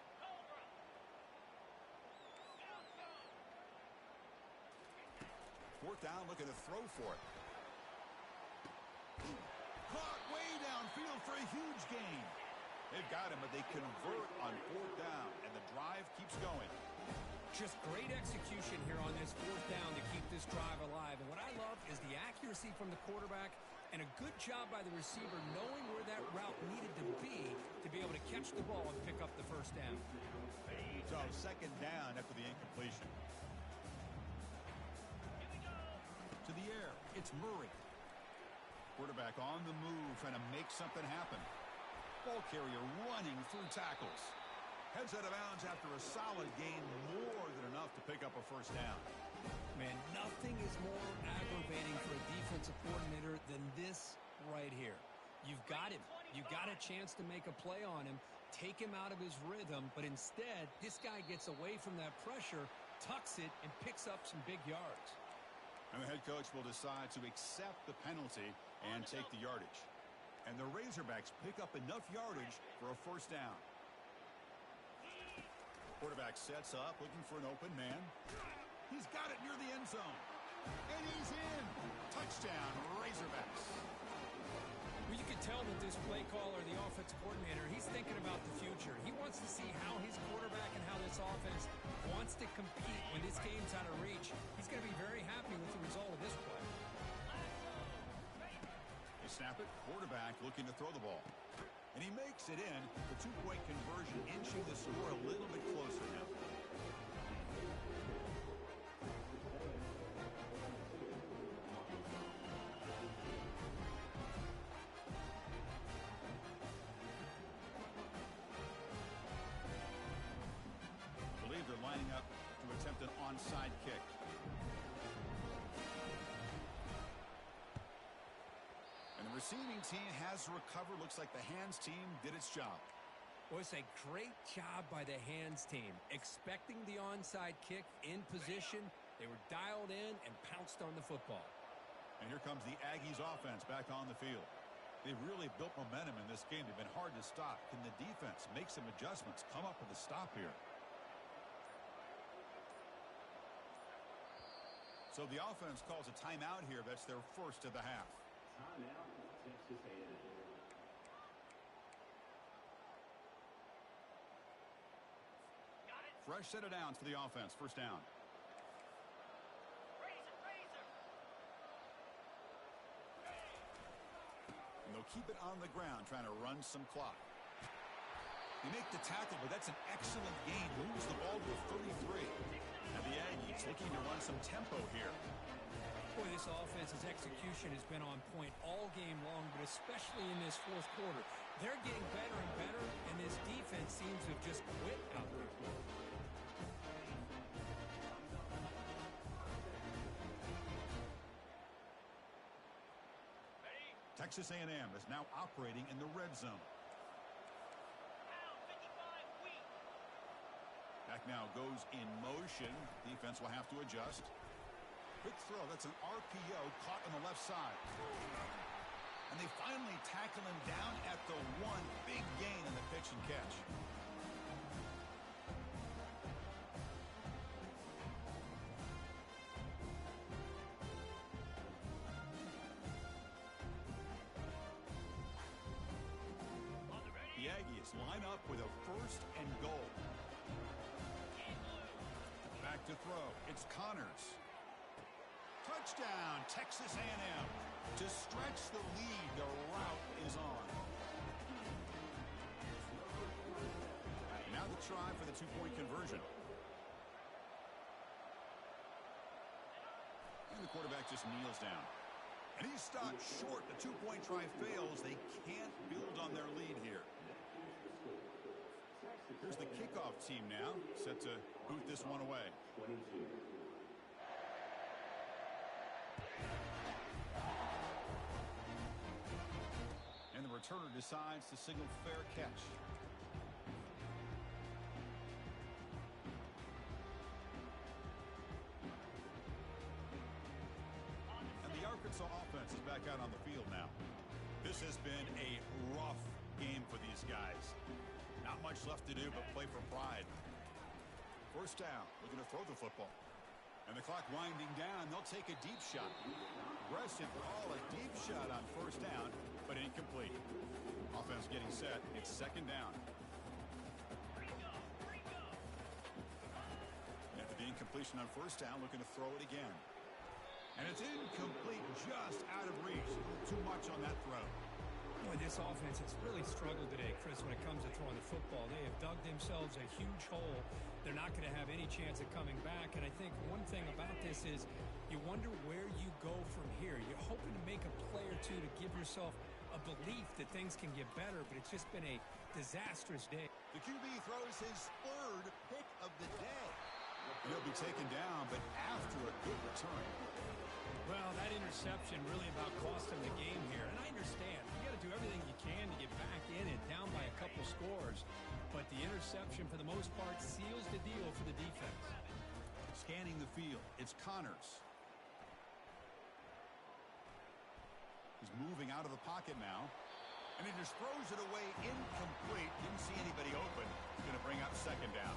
[SPEAKER 1] 4th down, looking to throw for it. Caught way downfield for a huge gain. They've got him, but they convert on 4th down, and the drive keeps going.
[SPEAKER 2] Just great execution here on this 4th down to keep this drive alive. And what I love is the accuracy from the quarterback and a good job by the receiver knowing where that route needed to be able to catch the ball and pick up the first down.
[SPEAKER 1] So 2nd down after the incompletion. To the air, it's Murray. Quarterback on the move, trying to make something happen. Ball carrier running through tackles. Heads out of bounds after a solid gain, more than enough to pick up a first down.
[SPEAKER 2] Man, nothing is more aggravating for a defensive coordinator than this right here. You've got him. You've got a chance to make a play on him, take him out of his rhythm, but instead, this guy gets away from that pressure, tucks it, and picks up some big yards.
[SPEAKER 1] And the head coach will decide to accept the penalty and take the yardage. And the Razorbacks pick up enough yardage for a first down. Quarterback sets up, looking for an open man. He's got it near the end zone. And he's in. Touchdown, Razorbacks.
[SPEAKER 2] Well, you can tell that this play caller, the offensive coordinator, he's thinking about the future. He wants to see how his quarterback and how this offense wants to compete when this game's out of reach. He's going to be very happy with the result of this play.
[SPEAKER 1] They snap it. Quarterback looking to throw the ball. And he makes it in. The two-point conversion inching the score a little bit closer now. I believe they're lining up to attempt an onside kick. And the receiving team has recovered. Looks like the hands team did its job.
[SPEAKER 2] Well, it's a great job by the hands team. Expecting the onside kick in position, they were dialed in and pounced on the football.
[SPEAKER 1] And here comes the Aggies offense back on the field. They've really built momentum in this game. They've been hard to stop. Can the defense make some adjustments, come up with a stop here? So the offense calls a timeout here. That's their first of the half.
[SPEAKER 4] Timeout, Texas A&M.
[SPEAKER 1] Fresh set of downs for the offense. First down. And they'll keep it on the ground, trying to run some clock. They make the tackle, but that's an excellent gain. Moves the ball to a 33. And the Aggies looking to run some tempo here.
[SPEAKER 2] Boy, this offense's execution has been on point all game long, but especially in this fourth quarter. They're getting better and better, and this defense seems to have just quit out there.
[SPEAKER 1] Texas A&M is now operating in the red zone. Back now goes in motion. Defense will have to adjust. Quick throw. That's an RPO caught on the left side. And they finally tackle him down at the one. Big gain in the pitch and catch. The Aggies line up with a first and goal. Back to throw. It's Connors. Touchdown, Texas A&M. To stretch the lead, the route is on. Now the try for the two-point conversion. And the quarterback just kneels down. And he's stopped short. The two-point try fails. They can't build on their lead here. Here's the kickoff team now, set to boot this one away.
[SPEAKER 4] 22.
[SPEAKER 1] And the returner decides to signal fair catch. And the Arkansas offense is back out on the field now. This has been a rough game for these guys. Not much left to do but play for pride. First down, looking to throw the football. And the clock winding down, they'll take a deep shot. Aggressive call, a deep shot on first down, but incomplete. Offense getting set, it's second down. After the incompletion on first down, looking to throw it again. And it's incomplete, just out of reach. Too much on that throw.
[SPEAKER 2] Boy, this offense has really struggled today, Chris, when it comes to throwing the football. They have dug themselves a huge hole. They're not going to have any chance of coming back. And I think one thing about this is you wonder where you go from here. You're hoping to make a play or two to give yourself a belief that things can get better, but it's just been a disastrous day.
[SPEAKER 1] The QB throws his third pick of the day. He'll be taken down, but after a good return.
[SPEAKER 2] Well, that interception really about cost him the game here. And I understand. You got to do everything you can to get back in and down by a couple scores. interception, for the most part, seals the deal for the defense.
[SPEAKER 1] Scanning the field, it's Connors. He's moving out of the pocket now. And he just throws it away incomplete. Didn't see anybody open. He's going to bring up second down.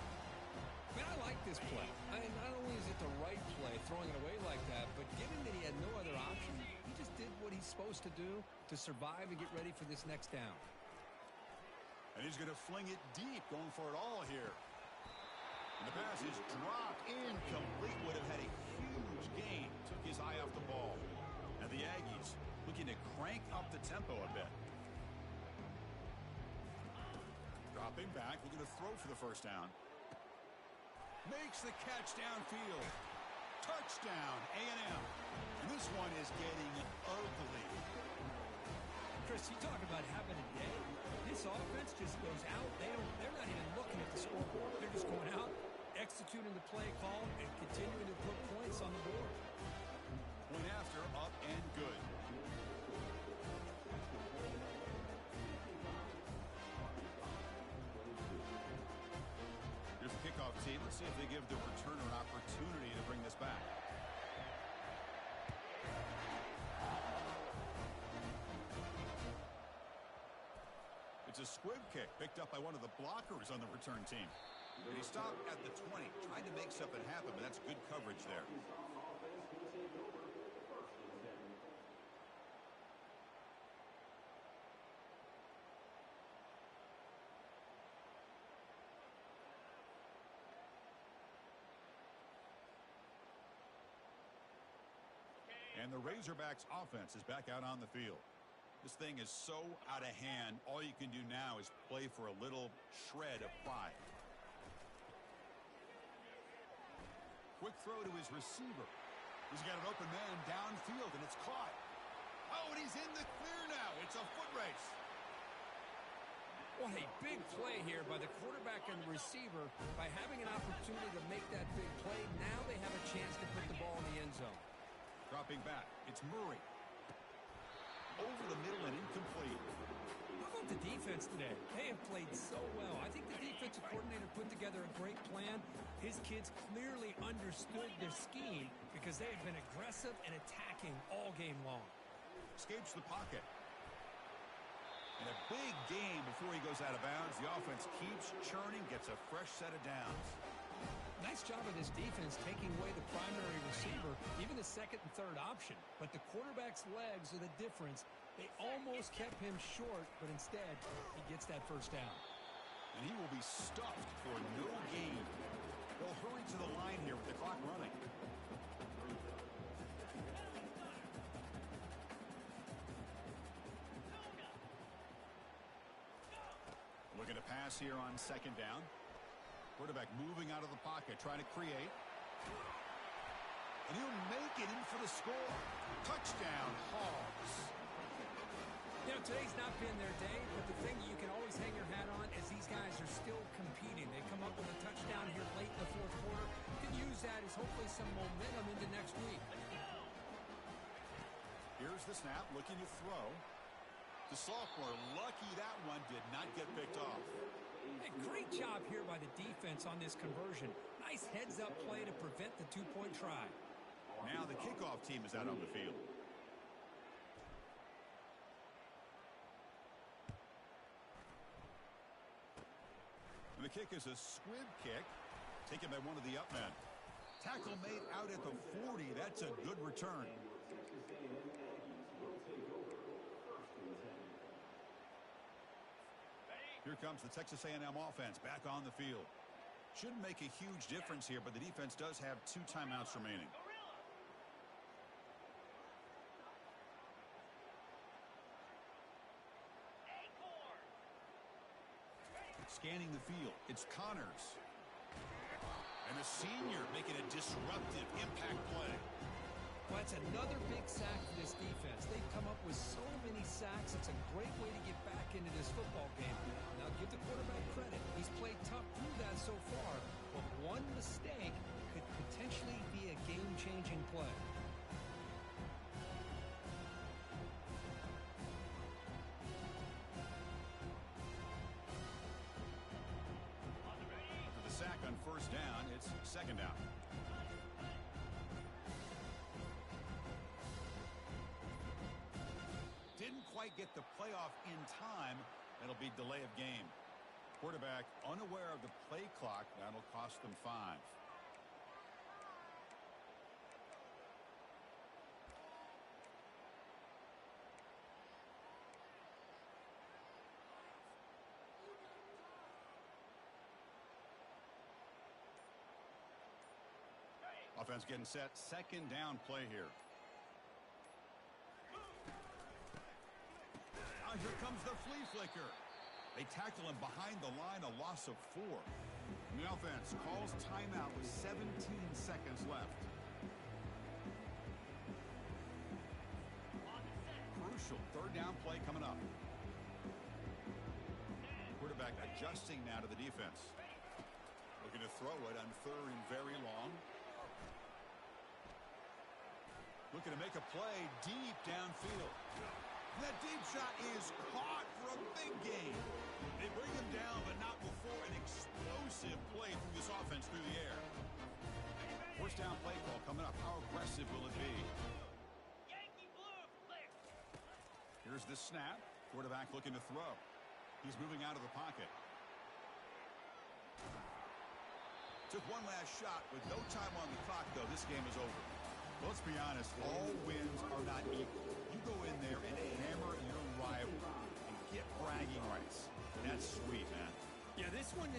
[SPEAKER 2] Man, I like this play. Not only is it the right play, throwing it away like that, but given that he had no other option, he just did what he's supposed to do to survive and get ready for this next down.
[SPEAKER 1] And he's going to fling it deep, going for it all here. And the pass is dropped, incomplete. Would have had a huge gain. Took his eye off the ball. And the Aggies looking to crank up the tempo a bit. Dropping back, looking to throw for the first down. Makes the catch downfield. Touchdown, A&M. And this one is getting ugly.
[SPEAKER 2] Chris, you talk about having a day. This offense just goes out. They're not even looking at the scoreboard. They're just going out, executing the play call, and continuing to put points on the board.
[SPEAKER 1] Point after, up and good. Here's the kickoff team. Let's see if they give the returner an opportunity to bring this back. It's a squib kick picked up by one of the blockers on the return team. And he stopped at the 20, trying to make something happen, but that's good coverage there. And the Razorbacks offense is back out on the field. This thing is so out of hand, all you can do now is play for a little shred of pride. Quick throw to his receiver. He's got an open man downfield, and it's caught. Oh, and he's in the clear now. It's a foot race.
[SPEAKER 2] What a big play here by the quarterback and the receiver. By having an opportunity to make that big play, now they have a chance to put the ball in the end zone.
[SPEAKER 1] Dropping back, it's Murray. Over the middle and incomplete.
[SPEAKER 2] How about the defense today? They have played so well. I think the defensive coordinator put together a great plan. His kids clearly understood their scheme because they have been aggressive and attacking all game long.
[SPEAKER 1] Escapes the pocket. And a big gain before he goes out of bounds. The offense keeps churning, gets a fresh set of downs.
[SPEAKER 2] Nice job of this defense taking away the primary receiver, even the second and third option. But the quarterback's legs are the difference. They almost kept him short, but instead, he gets that first down.
[SPEAKER 1] And he will be stuffed for no gain. They'll hurry to the line here with the clock running. Looking to pass here on second down. Quarterback moving out of the pocket, trying to create. And he'll make it in for the score. Touchdown, Hogs.
[SPEAKER 2] You know, today's not been their day, but the thing you can always hang your hat on is these guys are still competing. They come up with a touchdown here late in the fourth quarter. You can use that as hopefully some momentum into next week.
[SPEAKER 1] Here's the snap, looking to throw. The sophomore, lucky that one did not get picked off.
[SPEAKER 2] Hey, great job here by the defense on this conversion. Nice heads-up play to prevent the two-point try.
[SPEAKER 1] Now the kickoff team is out on the field. And the kick is a squib kick, taken by one of the up men. Tackle made out at the 40. That's a good return. Here comes the Texas A&M offense back on the field. Shouldn't make a huge difference here, but the defense does have 2 timeouts remaining. Scanning the field, it's Connors. And the senior making a disruptive impact play.
[SPEAKER 2] Well, that's another big sack for this defense. They've come up with so many sacks. It's a great way to get back into this football game. Now, give the quarterback credit. He's played tough through that so far. But one mistake could potentially be a game-changing play.
[SPEAKER 1] first down. It's second down. Didn't quite get the playoff in time. It'll be delay of game. Quarterback unaware of the play clock. That'll cost them 5. Offense getting set. Second down play here. Now here comes the flea flicker. They tackle him behind the line, a loss of 4. And the offense calls timeout with 17 seconds left. Crucial third down play coming up. Quarterback adjusting now to the defense. Looking to throw it on third and very long. Looking to make a play deep downfield. That deep shot is caught for a big gain. They bring him down, but not before an explosive play through this offense through the air. First down play call coming up. How aggressive will it be?
[SPEAKER 3] Yankee blue, clear.
[SPEAKER 1] Here's the snap. Quarterback looking to throw. He's moving out of the pocket. Took one last shot. With no time on the clock, though, this game is over. Let's be honest, all wins are not equal. You go in there and hammer your rival and get bragging rights. That's sweet, man.
[SPEAKER 2] Yeah, this one is